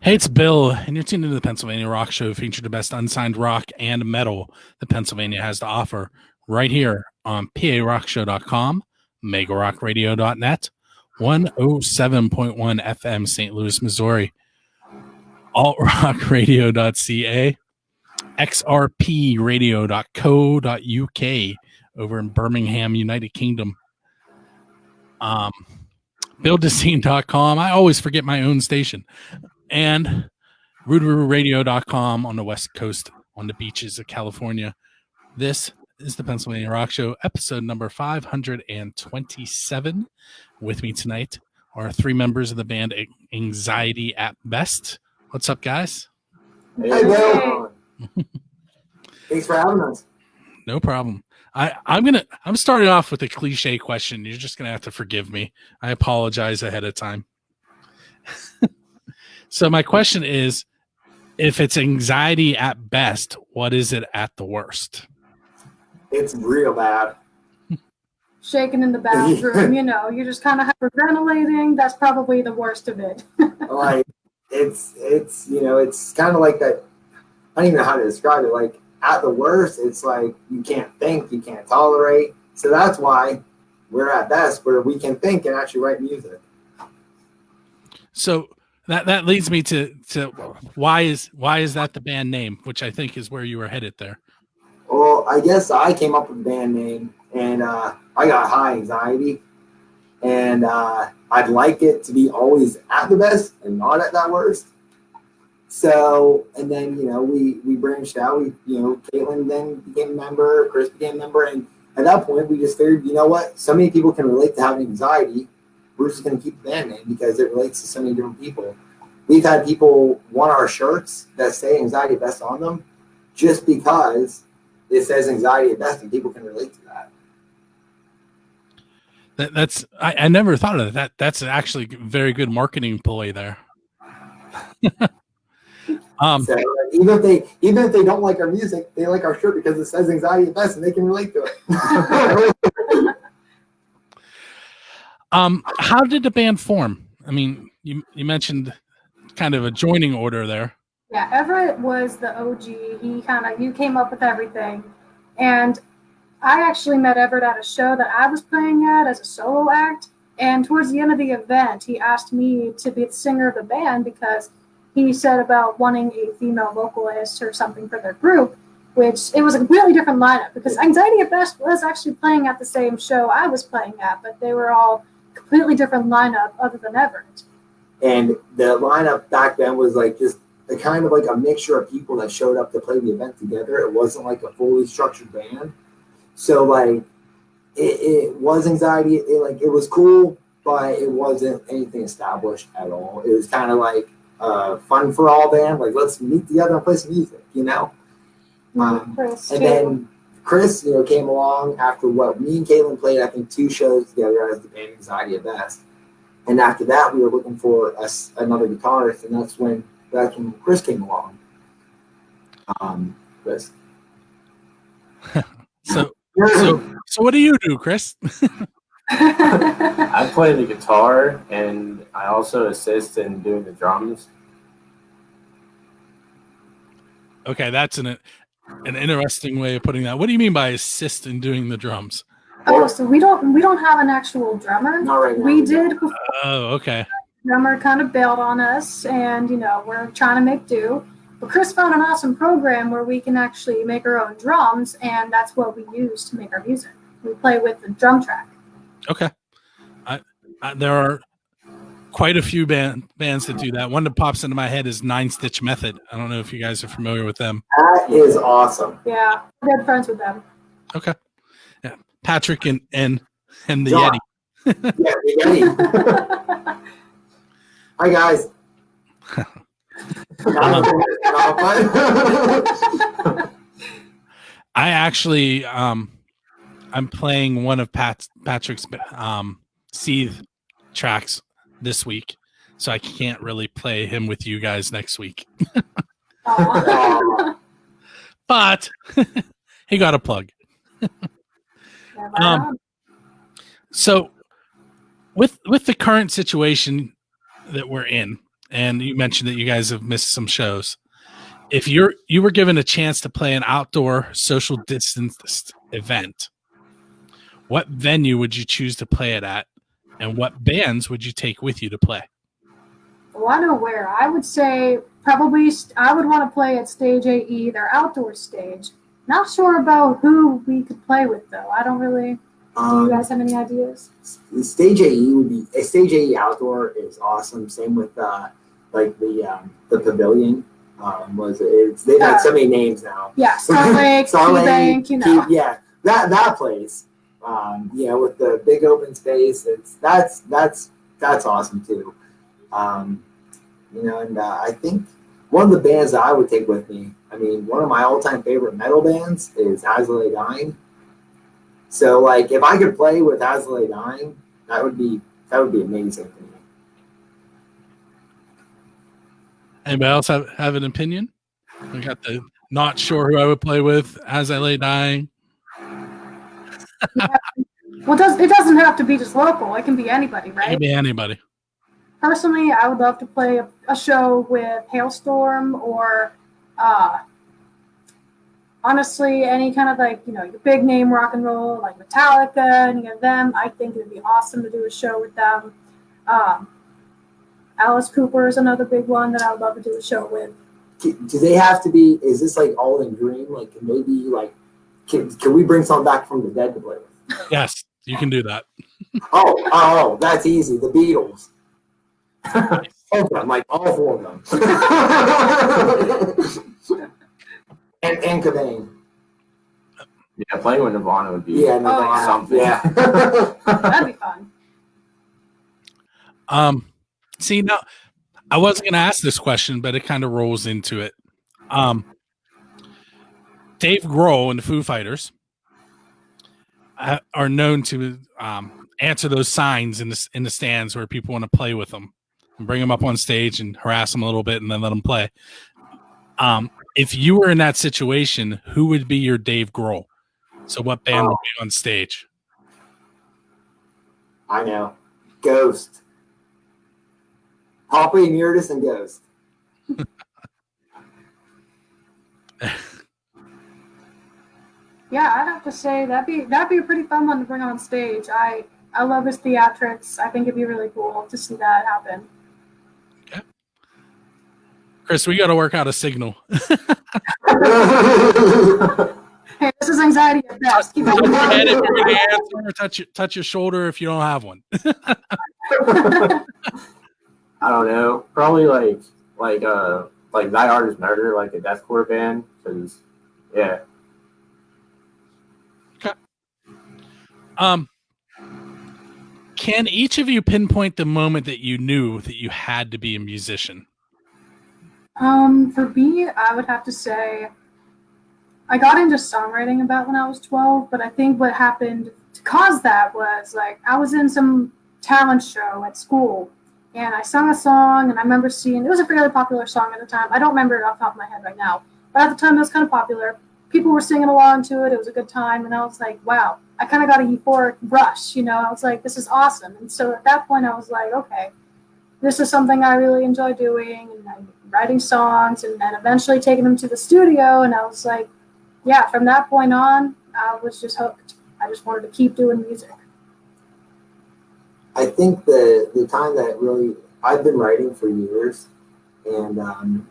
Hey, it's Bill, and you're tuned into the Pennsylvania Rock Show, featuring the best unsigned rock and metal that Pennsylvania has to offer right here on PARockShow.com, MegaRockRadio.net, 107.1 FM St. Louis, Missouri, AltRockRadio.ca, XRPRadio.co.uk over in Birmingham, United Kingdom, BillDescene.com. I always forget my own station. And RoodarooRadio.com on the West Coast, on the beaches of California. This is the Pennsylvania Rock Show, episode number 527. With me tonight are three members of the band Anxiety at Best. What's up, guys? Hey, Bill. Thanks for having us. No problem. I'm starting off with a cliche question. You're just gonna have to forgive me. I apologize ahead of time. So my question is, if it's anxiety at best, what is it at the worst? It's real bad. Shaking in the bathroom, you're just kind of hyperventilating. That's probably the worst of it. Like it's kind of like that. I don't even know how to describe it. Like at the worst, it's like you can't think, you can't tolerate. So that's why we're at best, where we can think and actually write music. So that leads me to why is that the band name, which I think is where you were headed there. Well, I guess I came up with the band name, and I got high anxiety, and I'd like it to be always at the best and not at that worst. So, and then we branched out. Caitlin then became a member, Chris became a member, and at that point we just figured, you know what? So many people can relate to having anxiety. We're just going to keep the band name because it relates to so many different people. We've had people want our shirts that say Anxiety at Best on them just because it says Anxiety at Best and people can relate to that. I never thought of that. That's actually a very good marketing ploy there. So even if they don't like our music, they like our shirt because it says Anxiety at Best and they can relate to it. How did the band form? I mean, you mentioned kind of a joining order there. Yeah, Everett was the OG. You came up with everything. And I actually met Everett at a show that I was playing at as a solo act. And towards the end of the event, he asked me to be the singer of the band because he said about wanting a female vocalist or something for their group, which it was a really different lineup because Anxiety at Best was actually playing at the same show I was playing at, but they were all completely different lineup other than Everett. And the lineup back then was like just a kind of like a mixture of people that showed up to play the event together. It wasn't like a fully structured band. So like it was Anxiety. It was cool, but it wasn't anything established at all. It was kind of like fun for all band. Like let's meet together and play some music, Chris, and then Chris, came along after what me and Caitlin played, I think 2 shows together as the band Anxiety at Best. And after that, we were looking for another guitarist, and that's when Chris came along. Chris. So what do you do, Chris? I play the guitar, and I also assist in doing the drums. Okay, that's an interesting way of putting that. What do you mean by assist in doing the drums? Oh, so we don't have an actual drummer. Not right now. We did before. Oh, okay. The drummer kind of bailed on us, and we're trying to make do. But Chris found an awesome program where we can actually make our own drums, and that's what we use to make our music. We play with the drum track. Okay. There are quite a few bands that do that. One that pops into my head is 9 Stitch Method. I don't know if you guys are familiar with them. That is awesome. Yeah, we're good friends with them. Okay. Yeah. Patrick and the John. Yeti. Yeah, the Yeti. Hi, guys. I actually I'm playing one of Patrick's Seethe tracks this week, so I can't really play him with you guys next week. But he got a plug. So with the current situation that we're in, and you mentioned that you guys have missed some shows. If you were given a chance to play an outdoor social distanced event, what venue would you choose to play it at, and what bands would you take with you to play? Well, I know where. I would say probably I would want to play at Stage AE, their outdoor stage. Not sure about who we could play with though. I don't really. Do you guys have any ideas? Stage AE would be Stage AE outdoor is awesome. Same with like the pavilion. They've had so many names now. Yeah, Star Lake, Bank, you know. Yeah, that place. With the big open space, that's awesome too. I think one of the bands that I would take with me, one of my all-time favorite metal bands is As I Lay Dying. So, like, if I could play with As I Lay Dying, that would be amazing for me. Anybody else have an opinion? I got the not sure who I would play with As I Lay Dying. Well, it doesn't have to be just local. It can be anybody, right? It can be anybody. Personally, I would love to play a show with Hailstorm or, honestly, any kind of your big name rock and roll, like Metallica, any of them. I think it would be awesome to do a show with them. Alice Cooper is another big one that I would love to do a show with. Do they have to be? Is this like all in green? Like, can they be like? Can we bring someone back from the dead to play with? Yes, you can do that. Oh, that's easy. The Beatles. Like all four of them. and Cobain. Yeah, playing with Nirvana would be something. Yeah. That'd be fun. See, now I wasn't going to ask this question, but it kind of rolls into it. Dave Grohl and the Foo Fighters are known to answer those signs in the stands where people want to play with them and bring them up on stage and harass them a little bit and then let them play. If you were in that situation, who would be your Dave Grohl? So what band would be on stage? I know. Ghost. Poppy, Murtis, and Ghost. Yeah, I'd have to say that'd be a pretty fun one to bring on stage. I love his theatrics. I think it'd be really cool to see that happen. Okay. Chris, we got to work out a signal. Hey, this is anxiety at best. Keep touch going. your head if you're going to answer, or touch your shoulder if you don't have one. I don't know. Probably like Thy Art Is Murder, like a deathcore band. Because yeah. Okay. Can each of you pinpoint the moment that you knew that you had to be a musician? For me, I would have to say I got into songwriting about when I was 12, but I think what happened to cause that was I was in some talent show at school and I sung a song and I remember seeing, it was a fairly popular song at the time. I don't remember it off the top of my head right now, but at the time it was kind of popular. People were singing along to it. It was a good time. And I was like, wow, I kind of got a euphoric rush, I was like, this is awesome. And so at that point I was like, okay, this is something I really enjoy doing. And I'm writing songs and then eventually taking them to the studio. And I was like, yeah, from that point on, I was just hooked. I just wanted to keep doing music. I think the time that really, I've been writing for years. And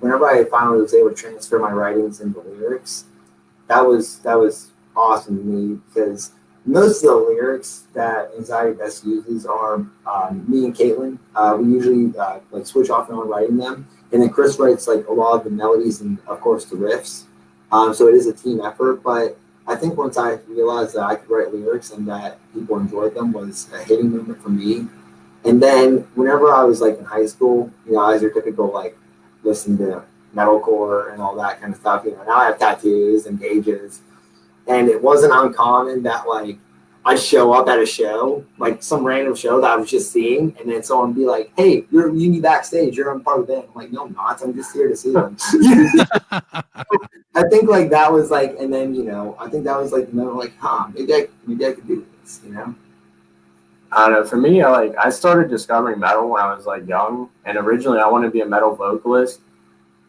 whenever I finally was able to transfer my writings into lyrics, that was awesome to me because most of the lyrics that Anxiety Best uses are me and Caitlin. We usually switch off and on writing them, and then Chris writes a lot of the melodies and of course the riffs. So it is a team effort. But I think once I realized that I could write lyrics and that people enjoyed them was a hitting moment for me. And then whenever I was in high school, as your typical listen to metalcore and all that kind of stuff. Now I have tattoos and gauges, and it wasn't uncommon that I'd show up at a show, some random show that I was just seeing, and then someone would be like, "Hey, you need backstage. You're on part of the band." I'm like, "No, I'm not. I'm just here to see them." I think that was and then I think that was the moment maybe I could do this. I don't know. For me, I started discovering metal when I was like young, and originally I wanted to be a metal vocalist,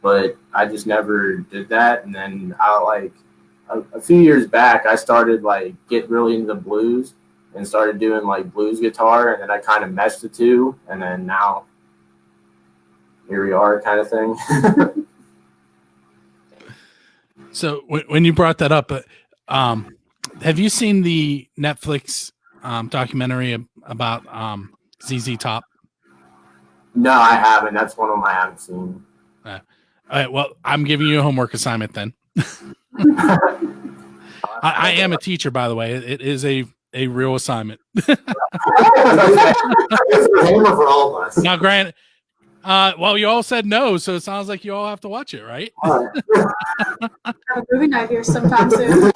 but I just never did that. And then a few years back, I started like get really into the blues and started doing like blues guitar, and then I kind of meshed the two, and then now here we are, kind of thing. So when you brought that up, have you seen the Netflix documentary about ZZ Top? No, I haven't. That's one of them I haven't seen. All right, well, I'm giving you a homework assignment then. I am a teacher, by the way. It is a real assignment. It's a homework for all of us. Now, Grant, well, you all said no, so it sounds like you all have to watch it, right? Have a movie night here sometime soon.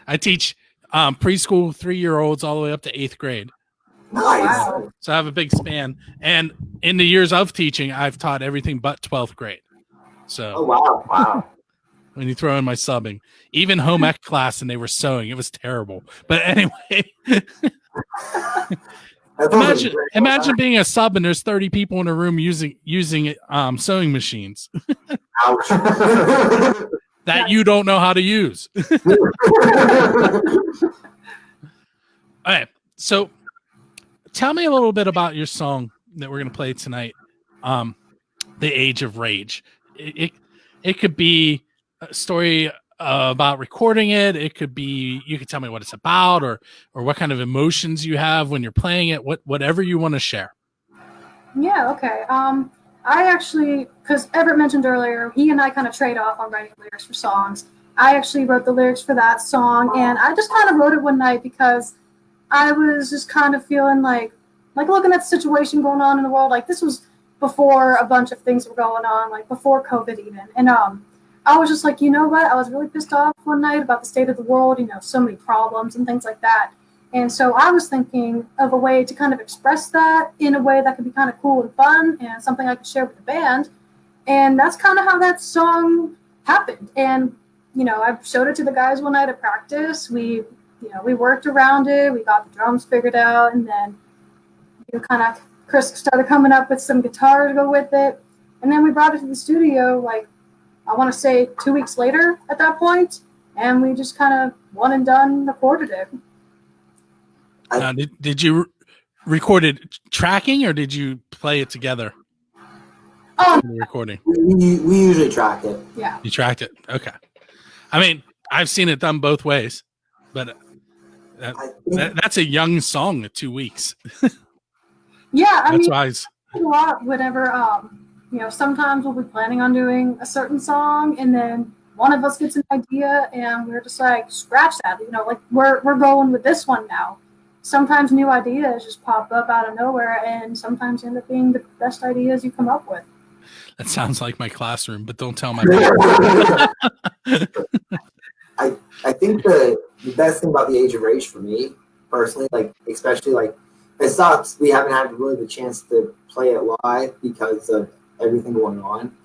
I teach preschool 3-year-olds all the way up to 8th grade. Nice. Wow. So I have a big span. And in the years of teaching, I've taught everything but 12th grade. So Oh wow. Wow. when you throw in my subbing, even home ec class and they were sewing, it was terrible. But anyway, imagine being a sub and there's 30 people in a room using sewing machines Ouch. that you don't know how to use. All right. So tell me a little bit about your song that we're going to play tonight. The Age of Rage. It could be a story about recording it. It could be, you could tell me what it's about or what kind of emotions you have when you're playing it, whatever you want to share. Yeah, okay. I actually, because Everett mentioned earlier, he and I kind of trade off on writing lyrics for songs. I actually wrote the lyrics for that song, and I just kind of wrote it one night because I was just kind of feeling like looking at the situation going on in the world. Like, this was before a bunch of things were going on, like before COVID even. And I was just like, you know what? I was really pissed off one night about the state of the world, so many problems and things like that. And so I was thinking of a way to kind of express that in a way that could be kind of cool and fun and something I could share with the band. And that's kind of how that song happened. And, I showed it to the guys one night at practice. We worked around it. We got the drums figured out. And then, Chris started coming up with some guitar to go with it. And then we brought it to the studio, like, I want to say 2 weeks later at that point. And we just kind of one and done recorded it. Did you record it tracking or did you play it together? Recording. We usually track it. Yeah. You tracked it. Okay. I mean, I've seen it done both ways, but that's a young song at 2 weeks. Yeah. That's why a lot whenever, sometimes we'll be planning on doing a certain song and then one of us gets an idea and we're just like, scratch that, like we're going with this one now. Sometimes new ideas just pop up out of nowhere and sometimes end up being the best ideas you come up with. that sounds like my classroom, but don't tell my I think the best thing about the Age of Rage for me personally, like especially like it sucks we haven't had really the chance to play it live because of everything going on.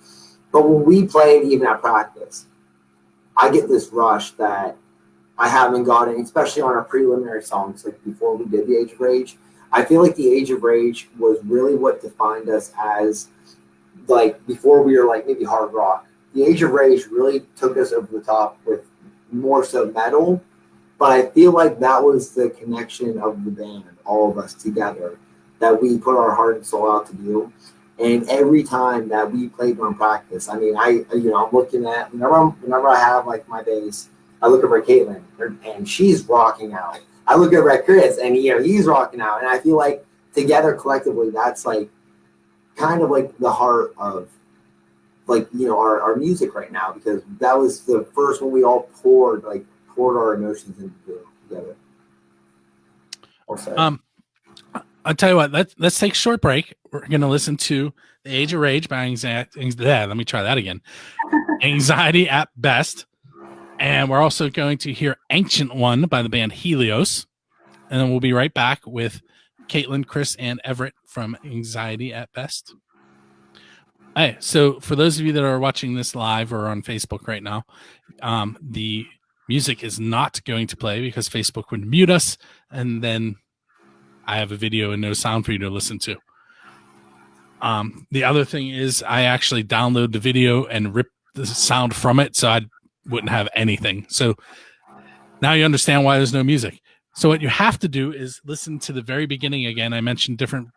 But when we played even at practice, I get this rush that I haven't gotten, especially on our preliminary songs, like before we did the Age of Rage. I feel like the Age of Rage was really what defined us as, like, before we were like maybe hard rock. The Age of Rage really took us over the top with more so metal, but I feel like that was the connection of the band, all of us together, that we put our heart and soul out to do. And every time that we played on practice, I mean, I'm looking at whenever I have like my bass, I look over at Caitlin and she's rocking out. I look over at Chris and he's rocking out. And I feel like together collectively, that's like kind of like the heart of like, our music right now, because that was the first one we all poured our emotions into together. I'll tell you what, let's take a short break. We're going to listen to The Age of Rage by Anxiety. Let me try that again. Anxiety at Best. And we're also going to hear Ancient One by the band Helios. And then we'll be right back with Caitlin, Chris, and Everett from Anxiety at Best. Hey, so for those of you that are watching this live or on Facebook right now, the music is not going to play because Facebook would mute us, and then I have a video and no sound for you to listen to. The other thing is I actually download the video and rip the sound from it, so I wouldn't have anything. So now you understand why there's no music. So what you have to do is listen to the very beginning again. I mentioned different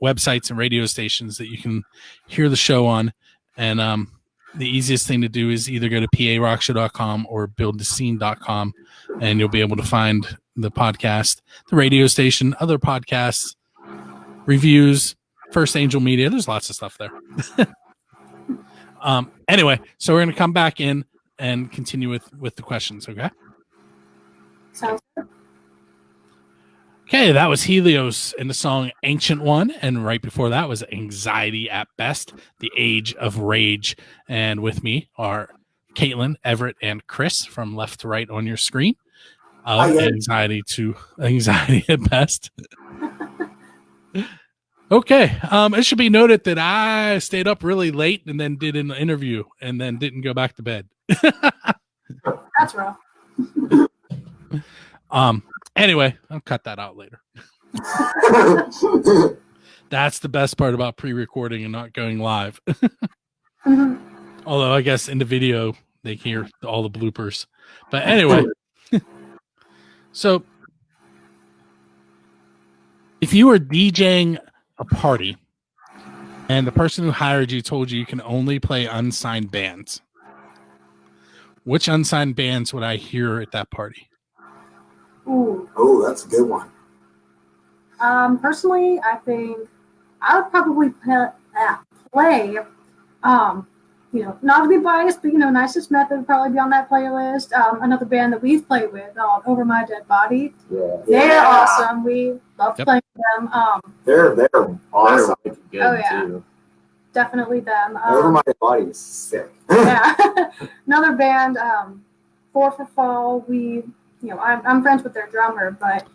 websites and radio stations that you can hear the show on. And the easiest thing to do is either go to parockshow.com or buildthescene.com, and you'll be able to find the podcast, the radio station, other podcasts, reviews, First Angel Media. There's lots of stuff there. Anyway, so we're going to come back in and continue with the questions, okay? Sounds good. Okay, that was Helios in the song Ancient One, and right before that was Anxiety at Best, The Age of Rage. And with me are Caitlin, Everett, and Chris from left to right on your screen. Anxiety at Best. Okay, it should be noted that I stayed up really late and then did an interview and then didn't go back to bed. That's rough. Anyway, I'll cut that out later. That's the best part about pre-recording and not going live. Mhm. Although I guess in the video they hear all the bloopers. But anyway, so if you were DJing a party and the person who hired you told you can only play unsigned bands, which unsigned bands would I hear at that party? Ooh. Oh, that's a good one. Personally, I think I would probably play not to be biased, but Nicest Method would probably be on that playlist. Another band that we've played with, Over My Dead Body. Yeah. They're awesome. We love playing with them. They're awesome. They're wicked good, Oh, yeah. too. Definitely them. Over My Body is sick. Yeah. Another band, Four for Fall. I'm friends with their drummer, but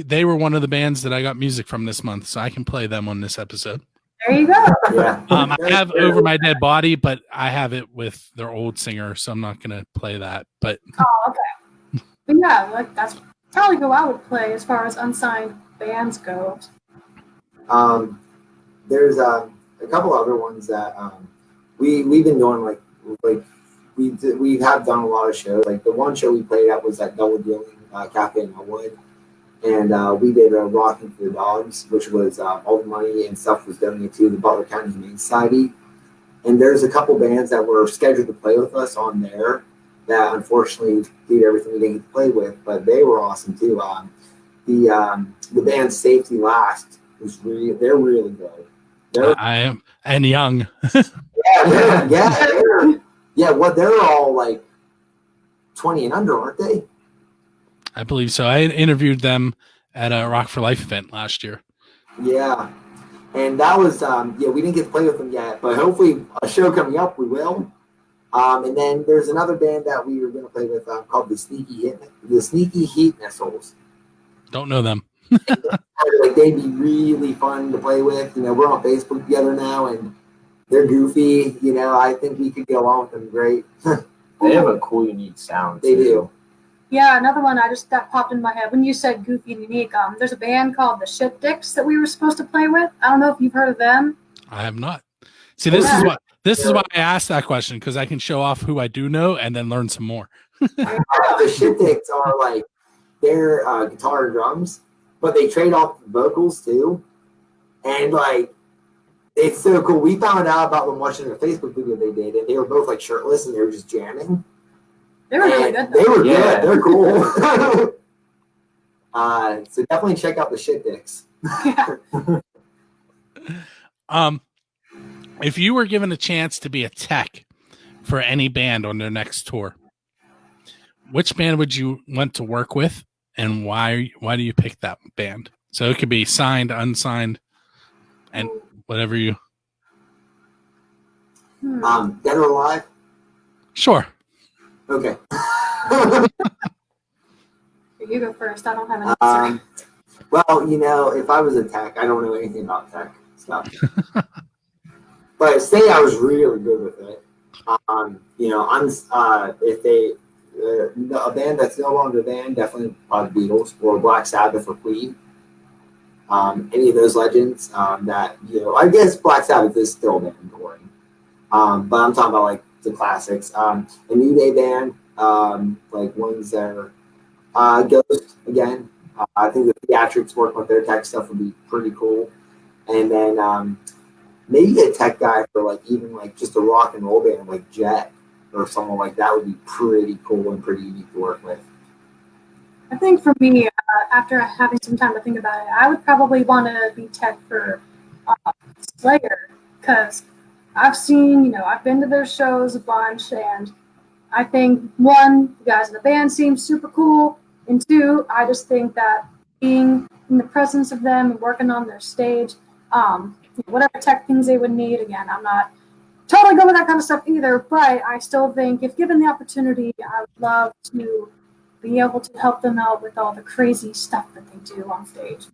They were one of the bands that I got music from this month, so I can play them on this episode. there you go. Yeah. I have Over My Dead Body, but I have it with their old singer, so I'm not going to play that. But Oh, okay. But yeah, that's probably who I would play as far as unsigned bands go. There's a couple other ones that we've been doing we have done a lot of shows. Like the one show we played at was at Double Dealing Cafe in Elwood, and we did Rocking for the Dogs, which was all the money and stuff was donated to the Butler County Humane Society. And there's a couple bands that were scheduled to play with us on there that unfortunately did everything we didn't get to play with, but they were awesome too. The band Safety Last was they're really good. I am and young. They're all like 20 and under, aren't they? I believe so. I interviewed them at a Rock for Life event last year. Yeah. And that was, we didn't get to play with them yet, but hopefully a show coming up, we will. And then there's another band that we were going to play with called the Sneaky Heat Missiles. Don't know them. They'd be really fun to play with. We're on Facebook together now, and they're goofy. I think we could go on with them great. They have a cool, unique sound. They do. Yeah, another one that popped in my head when you said goofy and unique. There's a band called the Shit Dicks that we were supposed to play with. I don't know if you've heard of them. I have not. See, this is why I asked that question, because I can show off who I do know and then learn some more. The Shit Dicks are they're guitar and drums, but they trade off the vocals too. And it's so cool. We found out about them watching their Facebook video they did, and they were both shirtless and they were just jamming. They were really good. They were good. They're cool. So definitely check out the Shit Dicks. If you were given a chance to be a tech for any band on their next tour, which band would you want to work with, and why do you pick that band? So it could be signed, unsigned, and whatever you. Dead or Alive? Sure. Okay. You go first. I don't have an answer. Well, if I was a tech, I don't know anything about tech stuff. But say I was really good with it. If a band that's no longer a band, definitely probably Beatles or Black Sabbath or Queen. Any of those legends that, I guess Black Sabbath is still a band touring. But I'm talking about like the classics. A New Day band, like ones that are Ghost again. I think the Theatrics working with their tech stuff would be pretty cool. And then maybe a tech guy for like even like just a rock and roll band like Jet or someone like that would be pretty cool and pretty unique to work with. I think for me, after having some time to think about it, I would probably want to be tech for Slayer, because I've seen, I've been to their shows a bunch, and I think, one, the guys in the band seem super cool, and two, I just think that being in the presence of them and working on their stage, whatever tech things they would need, again, I'm not totally good with that kind of stuff either, but I still think if given the opportunity, I would love to be able to help them out with all the crazy stuff that they do on stage.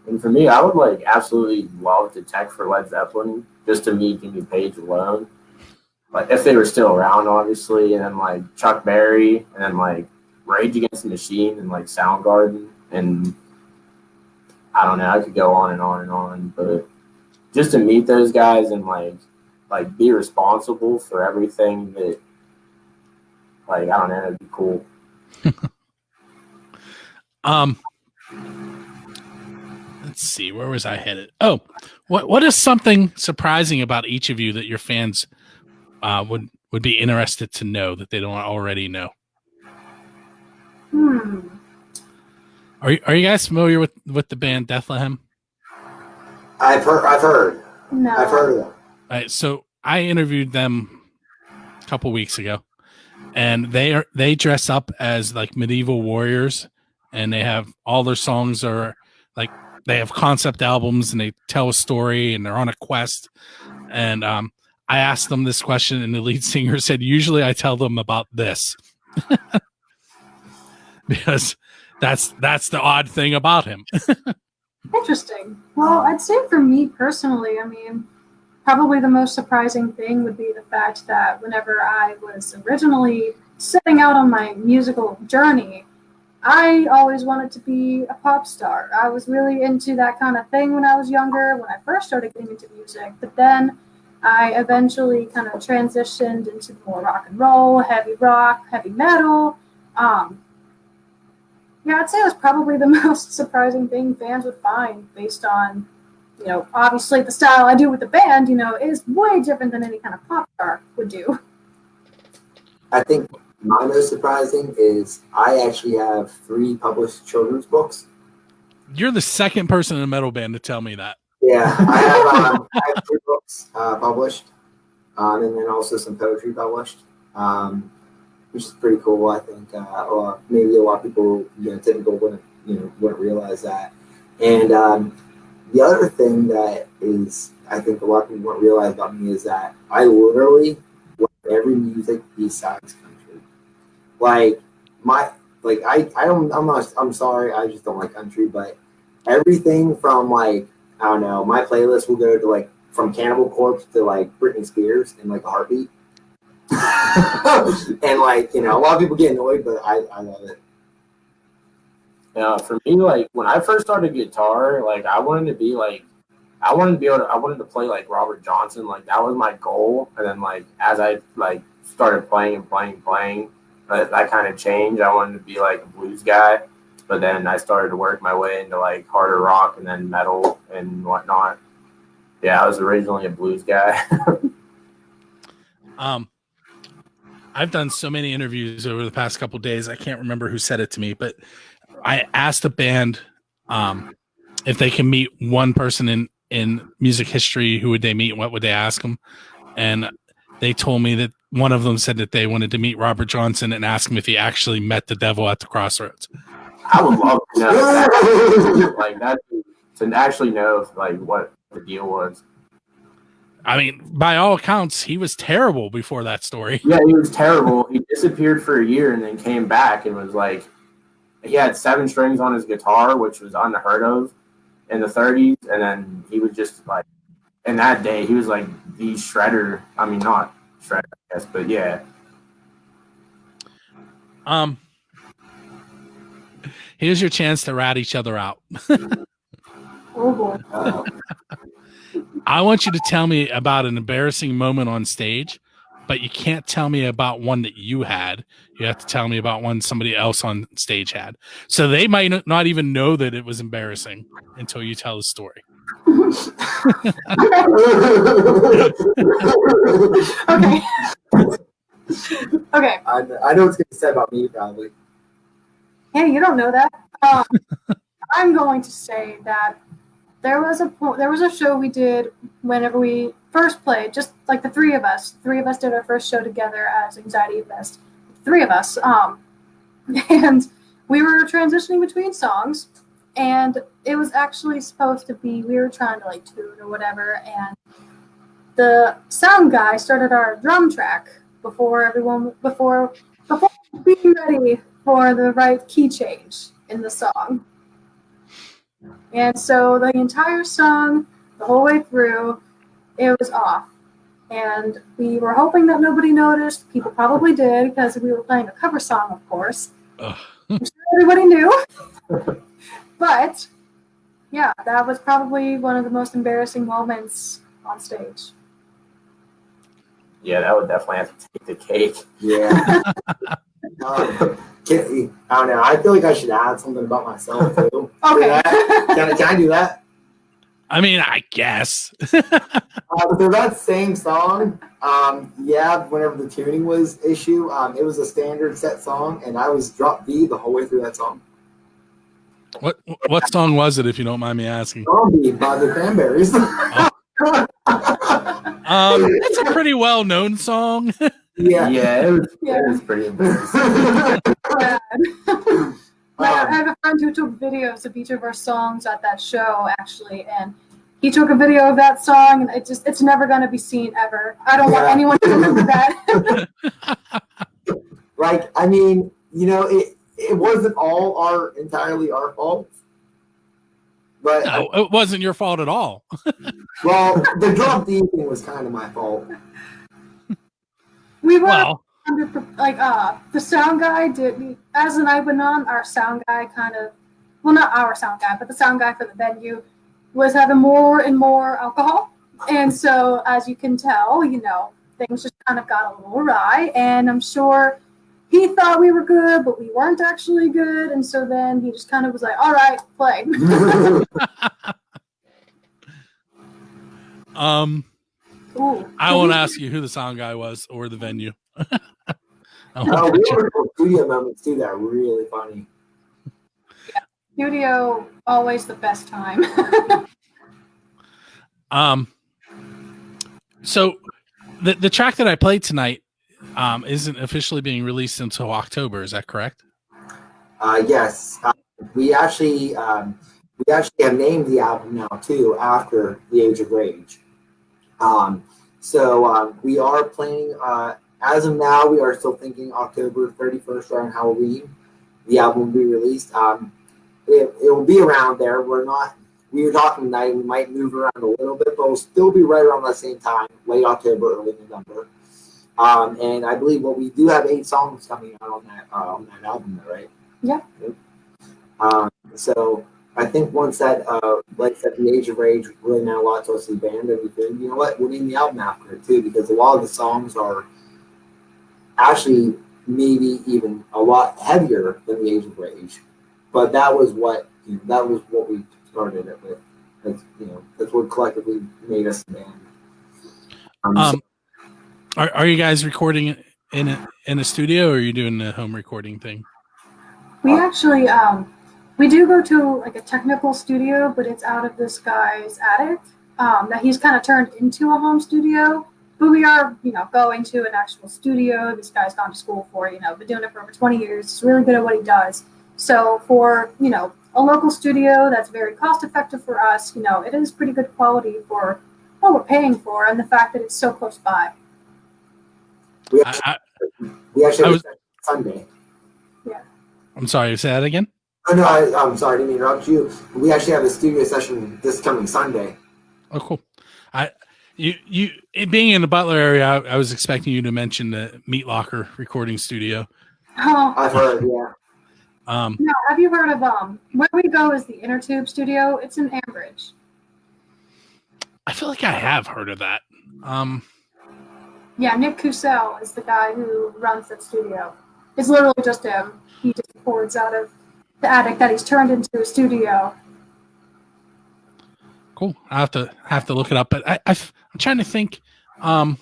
And for me, I would like absolutely love to tech for Led Zeppelin just to meet Jimmy Page alone. Like if they were still around, obviously, and then like Chuck Berry, and then like Rage Against the Machine, and like Soundgarden, and I don't know, I could go on and on and on, but just to meet those guys and like be responsible for everything that, like, I don't know, it'd be cool. Let's see, where was I headed? Oh, what is something surprising about each of you that your fans would be interested to know that they don't already know? Are you guys familiar with the band Bethlehem? I've heard. No. I've heard of them. All right, so I interviewed them a couple weeks ago, and they dress up as like medieval warriors, and they have all their songs are like they have concept albums and they tell a story and they're on a quest. And I asked them this question, and the lead singer said, "Usually I tell them about this," because that's the odd thing about him. Interesting. Well, I'd say for me personally, I mean, probably the most surprising thing would be the fact that whenever I was originally setting out on my musical journey, I always wanted to be a pop star. I was really into that kind of thing when I was younger, when I first started getting into music. But then I eventually kind of transitioned into more rock and roll, heavy rock, heavy metal. Yeah, I'd say that's probably the most surprising thing fans would find based on, obviously the style I do with the band, is way different than any kind of pop star would do. I think my most surprising is I actually have 3 published children's books. You're the second person in a metal band to tell me that. Yeah, I have 3 books published, and then also some poetry published, which is pretty cool. I think maybe a lot of people, typical wouldn't realize that. And the other thing that is, I think a lot of people wouldn't realize about me is that I literally like every music besides country. I'm sorry, I just don't like country, but everything from like, I don't know, my playlist will go to like from Cannibal Corpse to like Britney Spears in like a heartbeat. And like, a lot of people get annoyed, but I love it. Yeah, for me, like when I first started guitar, like I wanted to play like Robert Johnson, like that was my goal. And then like as I like started playing, that kind of changed. I wanted to be like a blues guy, but then I started to work my way into like harder rock and then metal and whatnot. Yeah, I was originally a blues guy. I've done so many interviews over the past couple of days. I can't remember who said it to me, but I asked the band if they can meet one person in music history. Who would they meet? What would they ask them? And they told me that one of them said that they wanted to meet Robert Johnson and ask him if he actually met the devil at the crossroads. I would love to know that. Like that, to actually know like what the deal was. I mean, by all accounts, he was terrible before that story. Yeah, he was terrible. He disappeared for a year and then came back and was like, he had 7 strings on his guitar, which was unheard of in the 30s. And then he was just like, in that day, he was like the shredder. I mean, not shredder, I guess, but yeah. Here's your chance to rat each other out. Oh boy. I want you to tell me about an embarrassing moment on stage, but you can't tell me about one that you had. You have to tell me about one somebody else on stage had. So they might not even know that it was embarrassing until you tell the story. Okay. Okay. I know what's going to be said about me, probably. Hey, you don't know that. I'm going to say that there was a show we did whenever we first played, just like the three of us. Three of us did our first show together as Anxiety Fest. Three of us. And we were transitioning between songs, and it was actually supposed to be, we were trying to like tune or whatever, and the sound guy started our drum track before being ready for the right key change in the song. And so the entire song, the whole way through, it was off. And we were hoping that nobody noticed. People probably did because we were playing a cover song, of course. I'm sure everybody knew. But, yeah, that was probably one of the most embarrassing moments on stage. Yeah, that would definitely have to take the cake. Yeah. I don't know. I feel like I should add something about myself too. Okay. Can I do that? I mean, I guess. So that same song, whenever the tuning was issue, it was a standard set song, and I was drop B the whole way through that song. What song was it, if you don't mind me asking? Zombie by the Cranberries. It's a pretty well-known song. Yeah, it was pretty embarrassing. I have a friend who took videos of each of our songs at that show, actually, and he took a video of that song, and it's never going to be seen ever. I don't want anyone to remember that. Like, I mean, it wasn't all entirely our fault. But no, it wasn't your fault at all. Well, the drum thing was kind of my fault. We were the sound guy did, as the night went on, our sound guy not our sound guy, but the sound guy for the venue was having more and more alcohol. And so, as you can tell, things just kind of got a little awry, and I'm sure he thought we were good, but we weren't actually good. And so then he just kind of was like, all right, play. I won't ask you who the sound guy was or the venue. We were studio moments too that are really funny. Yeah, studio, always the best time. So the track that I played tonight isn't officially being released until October. Is that correct? Yes. We actually have named the album now too after The Age of Rage. So we are planning, as of now, we are still thinking October 31st around Halloween. The album will be released. It will be around there. We were talking tonight, we might move around a little bit, but we'll still be right around that same time, late October, early November. And I believe we do have 8 songs coming out on that album, right? Yeah. So I think once that, like I said, The Age of Rage really meant a lot to us as a band, and we said, you know what, we'll name the album after it too, because a lot of the songs are actually maybe even a lot heavier than The Age of Rage. But that was what we started it with. That's what collectively made us a band. Are you guys recording in a studio, or are you doing a home recording thing? We actually we do go to like a technical studio, but it's out of this guy's attic that he's kind of turned into a home studio. But we are, going to an actual studio. This guy's gone to school for, been doing it for over 20 years. He's really good at what he does. So for, a local studio that's very cost effective for us, it is pretty good quality for what we're paying for, and the fact that it's so close by. We actually have Sunday. Yeah. I'm sorry, say that again? Oh, no, I'm sorry, I didn't interrupt you. We actually have a studio session this coming Sunday. Oh, cool. You being in the Butler area, I was expecting you to mention the Meat Locker recording studio. Oh, I've heard, yeah. no. Have you heard of Where We Go is the Inner Tube Studio? It's in Ambridge. I feel like I have heard of that. Yeah, Nick Cusell is the guy who runs that studio. It's literally just him. He just records out of the attic that he's turned into a studio. Cool. I have to look it up, but I'm trying to think. I'm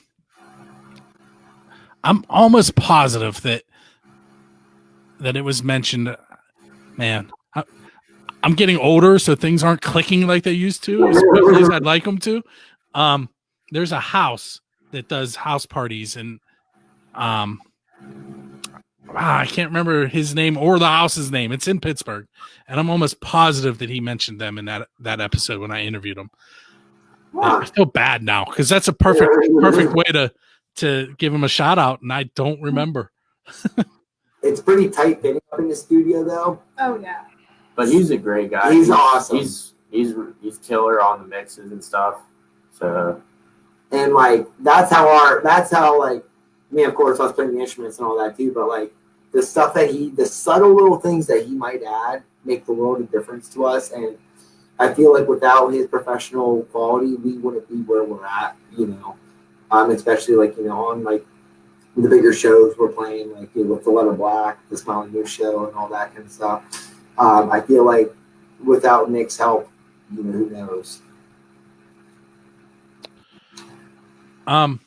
almost positive that it was mentioned. Man, I'm getting older, so things aren't clicking like they used to as quickly as I'd like them to. There's a house that does house parties, and I can't remember his name or the house's name. It's in Pittsburgh, and I'm almost positive that he mentioned them in that episode when I interviewed him. I feel bad now because that's a perfect way to give him a shout out, and I don't remember. It's pretty tight fitting up in the studio, though. Oh yeah. But he's a great guy. He's awesome. He's killer on the mixes and stuff. So, and like that's how like me, of course, us playing the instruments and all that too. But like the stuff the subtle little things that he might add make the world of difference to us. And I feel like without his professional quality, we wouldn't be where we're at. Especially like on like the bigger shows we're playing, like with the Letter Black, the Smiling News show, and all that kind of stuff. I feel like without Nick's help, who knows? I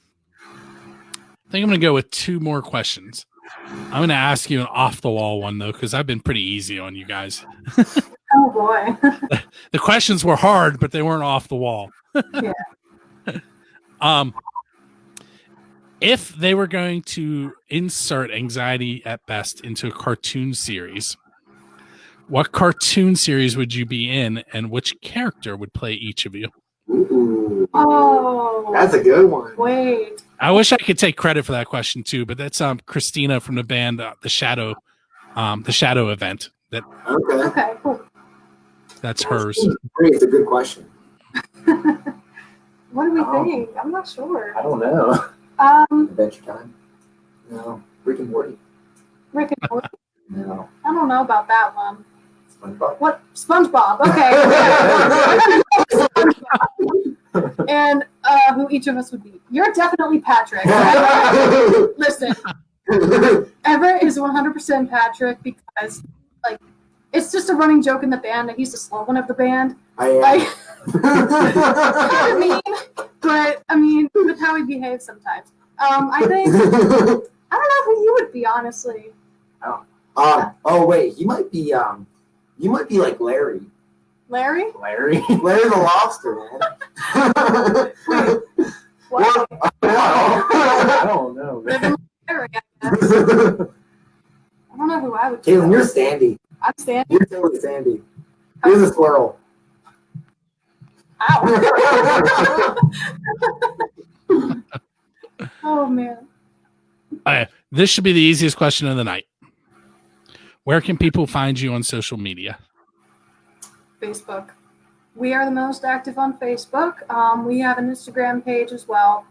think I'm going to go with 2 more questions. I'm going to ask you an off the wall one though, because I've been pretty easy on you guys. Oh boy. The questions were hard, but they weren't off the wall. Yeah. If they were going to insert Anxiety at Best into a cartoon series, what cartoon series would you be in, and which character would play each of you? Ooh. Oh, That's a good one. Wait. I wish I could take credit for that question too, but that's Christina from the band The Shadow event. Okay, cool. That's hers. It's a good question. What do we think? I'm not sure. I don't know. Adventure Time? No. Rick and Morty? Rick and Morty? No. I don't know about that one. SpongeBob? What? SpongeBob. Okay. And who each of us would be? You're definitely Patrick. Listen, Everett is 100% Patrick because, like, it's just a running joke in the band that he's the slow one of the band. I am. Like, I mean, but I mean, with how he behaves sometimes. I think I don't know who you would be, honestly. Oh wait, you might be like Larry. Larry? Larry Larry the Lobster, man. Wait, what? I don't know. Living like Larry, I guess. I don't know who I would be. Caitlin, you're Sandy. I'm Sandy. You're totally Sandy. You're the squirrel. Ow. Oh man. This should be the easiest question of the night. Where can people find you on social media? Facebook. We are the most active on Facebook. We have an Instagram page as well.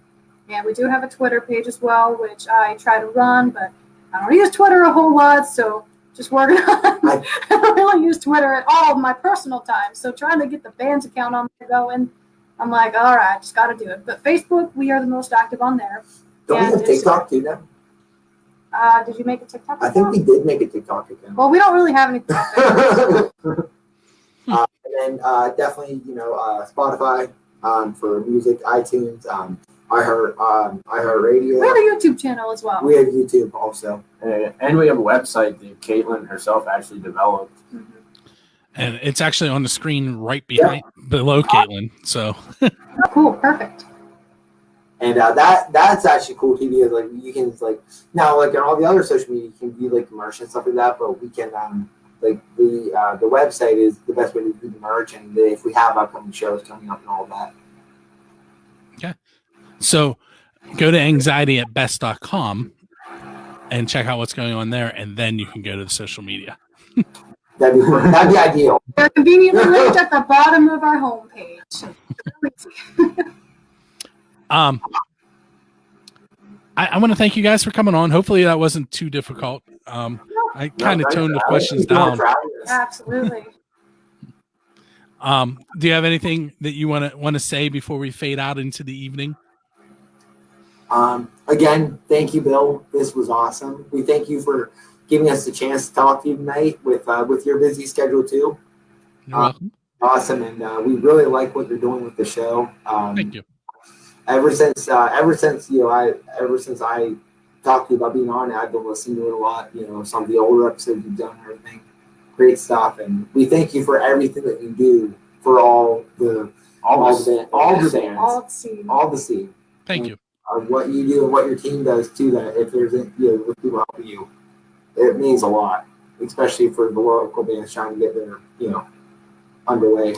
And we do have a Twitter page as well, which I try to run, but I don't use Twitter a whole lot, so just working on I don't really use Twitter at all in my personal time. So trying to get the band's account on there going, I'm like, all right, just got to do it. But Facebook, we are the most active on there. Don't we have TikTok too now? Did you make a TikTok account? I think we did make a TikTok account. Well, we don't really have any TikTok and then definitely, Spotify for music, iTunes, iHeartRadio. We have a YouTube channel as well. We have YouTube also. And we have a website that Caitlin herself actually developed. Mm-hmm. And it's actually on the screen right below Caitlin. So Oh, cool, perfect. And that's actually cool too, because like you can now on all the other social media you can view like merch and stuff like that, but we can the website is the best way to do the merch, and if we have upcoming shows coming up and all that. Okay. So go to anxietyatbest.com and check out what's going on there, and then you can go to the social media. That'd be ideal. They're conveniently linked at the bottom of our homepage. I want to thank you guys for coming on. Hopefully that wasn't too difficult. I kind of toned the questions down. Absolutely. Do you have anything that you want to say before we fade out into the evening? Again, thank you, Bill. This was awesome. We thank you for giving us the chance to talk to you tonight with your busy schedule too. You're welcome. Awesome, and we really like what you're doing with the show. Thank you. Ever since I talked to you about being on it, I've been listening to it a lot. Some of the older episodes you've done and everything. Great stuff, and we thank you for everything that you do for all the scene. Thank you. What you do and what your team does too. That if there's with people helping you, it means a lot, especially for the local bands trying to get their underway.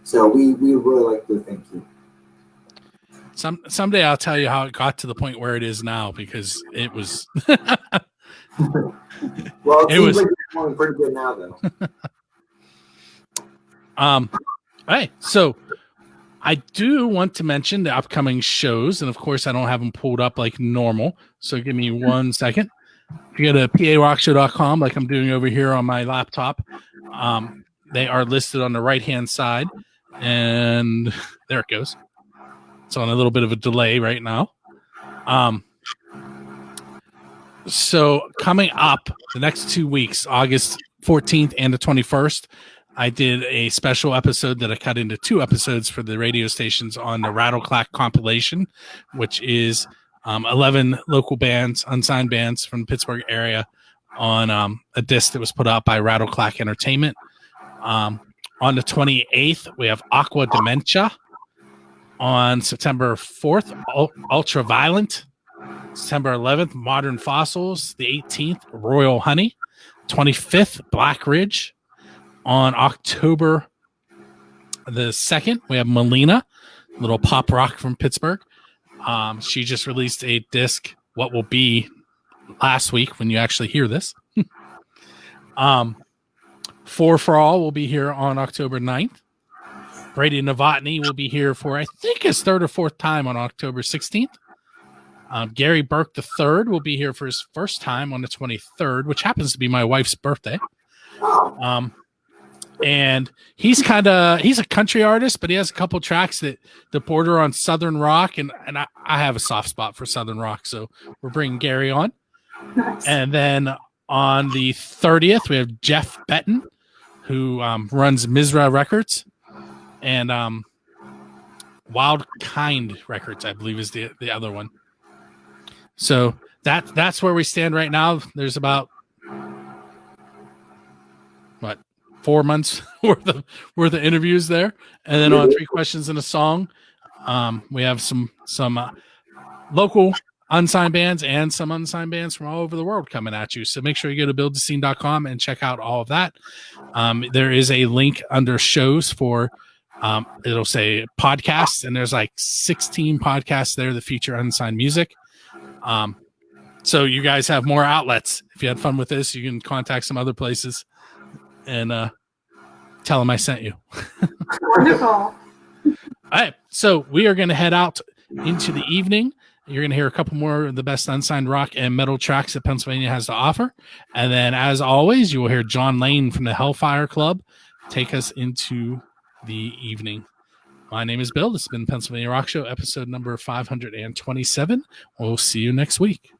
So we really like to thank you. Someday I'll tell you how it got to the point where it is now, because it was. Well, it seems like it's going pretty good now, though. Hey, so I do want to mention the upcoming shows, and of course, I don't have them pulled up like normal. So give me 1 second. If you go to PARockshow.com, like I'm doing over here on my laptop, they are listed on the right-hand side, and there it goes. It's on a little bit of a delay right now. So coming up the next 2 weeks, August 14th and the 21st, I did a special episode that I cut into 2 episodes for the radio stations on the Rattleclack compilation, which is 11 local bands, unsigned bands from the Pittsburgh area on a disc that was put out by Rattleclack Entertainment. On the 28th, we have Aqua Dementia. On September 4th, Ultraviolent. September 11th, Modern Fossils. The 18th, Royal Honey. 25th, Black Ridge. On October the 2nd, we have Melina, little pop rock from Pittsburgh. She just released a disc, what will be last week when you actually hear this. Four for All will be here on October 9th. Brady Novotny will be here for, I think, his 3rd or 4th time on October 16th. Gary Burke III will be here for his first time on the 23rd, which happens to be my wife's birthday. And he's a country artist, but he has a couple tracks that border on Southern rock, and I have a soft spot for Southern rock, so we're bringing Gary on. Nice. And then on the 30th, we have Jeff Betton, who runs Mizra Records, and Wild Kind Records, I believe, is the other one. So that's where we stand right now. There's about 4 months worth of interviews there, and then on 3 questions and a song, we have some local unsigned bands and some unsigned bands from all over the world coming at you. So make sure you go to buildthescene.com and check out all of that. There is a link under shows for it'll say podcasts, and there's like 16 podcasts there that feature unsigned music. So you guys have more outlets. If you had fun with this, you can contact some other places and tell them I sent you. Wonderful. All right, so we are going to head out into the evening. You're going to hear a couple more of the best unsigned rock and metal tracks that Pennsylvania has to offer. And then, as always, you will hear John Lane from the Hellfire Club take us into the evening. My name is Bill. This has been Pennsylvania Rock Show, episode number 527. We'll see you next week.